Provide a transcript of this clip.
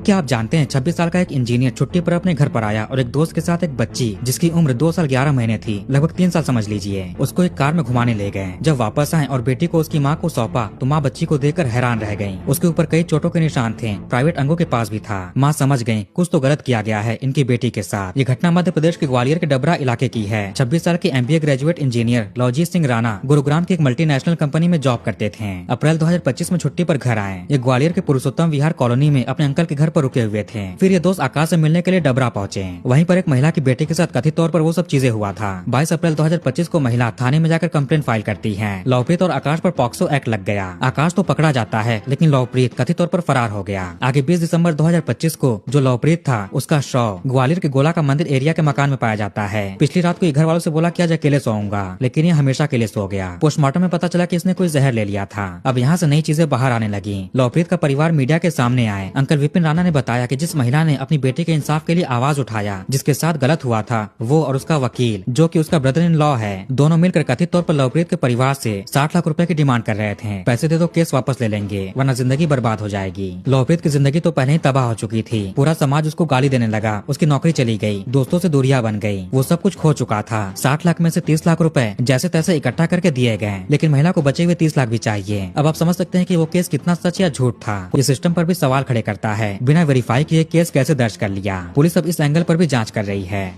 क्या आप जानते हैं 26 साल का एक इंजीनियर छुट्टी पर अपने घर पर आया और एक दोस्त के साथ एक बच्ची जिसकी उम्र 2 साल 11 महीने थी, लगभग 3 साल समझ लीजिए, उसको एक कार में घुमाने ले गए। जब वापस आए और बेटी को उसकी माँ को सौंपा तो माँ बच्ची को देखकर हैरान रह गयी। उसके ऊपर कई चोटों के निशान थे, प्राइवेट अंगों के पास भी था। माँ समझ गयी कुछ तो गलत किया गया है इनकी बेटी के साथ। ये घटना मध्य प्रदेश के ग्वालियर के डबरा इलाके की है। 26 साल के MBA graduate engineer Lovejeet Singh Rana Gurugram की एक मल्टीनेशनल कंपनी में जॉब करते थे। अप्रैल 2025 में छुट्टी पर घर आए। ये ग्वालियर के पुरुषोत्तम विहार कॉलोनी में अपने अंकल के घर पर रुके हुए थे। फिर ये दोस्त आकाश से मिलने के लिए डबरा पहुंचे। वहीं पर एक महिला की बेटी के साथ कथित तौर पर वो सब चीजें हुआ था। 22 अप्रैल 2025 को महिला थाने में जाकर कंप्लेंट फाइल करती है। लवप्रीत और आकाश पर पॉक्सो एक्ट लग गया। आकाश तो पकड़ा जाता है लेकिन लवप्रीत कथित तौर पर फरार हो गया। आगे 20 दिसंबर 2025 को जो लवप्रीत था उसका शव ग्वालियर के गोला का मंदिर एरिया के मकान में पाया जाता है। पिछली रात को घर वालों से बोला कि आज अकेले सोऊंगा, लेकिन ये हमेशा के लिए सो गया। पोस्टमार्टम में पता चला कि इसने कोई जहर ले लिया था। अब यहाँ से नई चीजें बाहर आने लगी। लवप्रीत का परिवार मीडिया के सामने आए। अंकल विपिन राणा ने बताया कि जिस महिला ने अपनी बेटी के इंसाफ के लिए आवाज उठाया, जिसके साथ गलत हुआ था, वो और उसका वकील जो कि उसका ब्रदर इन लॉ है, दोनों मिलकर कथित तौर पर लवप्रीत के परिवार से 60 लाख रुपए की डिमांड कर रहे थे। पैसे दे तो केस वापस ले लेंगे वरना जिंदगी बर्बाद हो जाएगी। लवप्रीत की जिंदगी तो पहले ही तबाह हो चुकी थी। पूरा समाज उसको गाली देने लगा, उसकी नौकरी चली गई, दोस्तों से दूरियां बन गई, वो सब कुछ खो चुका था। 60 लाख में से 30 लाख रुपए जैसे तैसे इकट्ठा करके दिए गए, लेकिन महिला को बचे हुए 30 लाख भी चाहिए। अब आप समझ सकते हैं कि वो केस कितना सच या झूठ था। ये सिस्टम पर भी सवाल खड़े करता है, बिना वेरीफाई किए केस कैसे दर्ज कर लिया। पुलिस अब इस एंगल पर भी जांच कर रही है।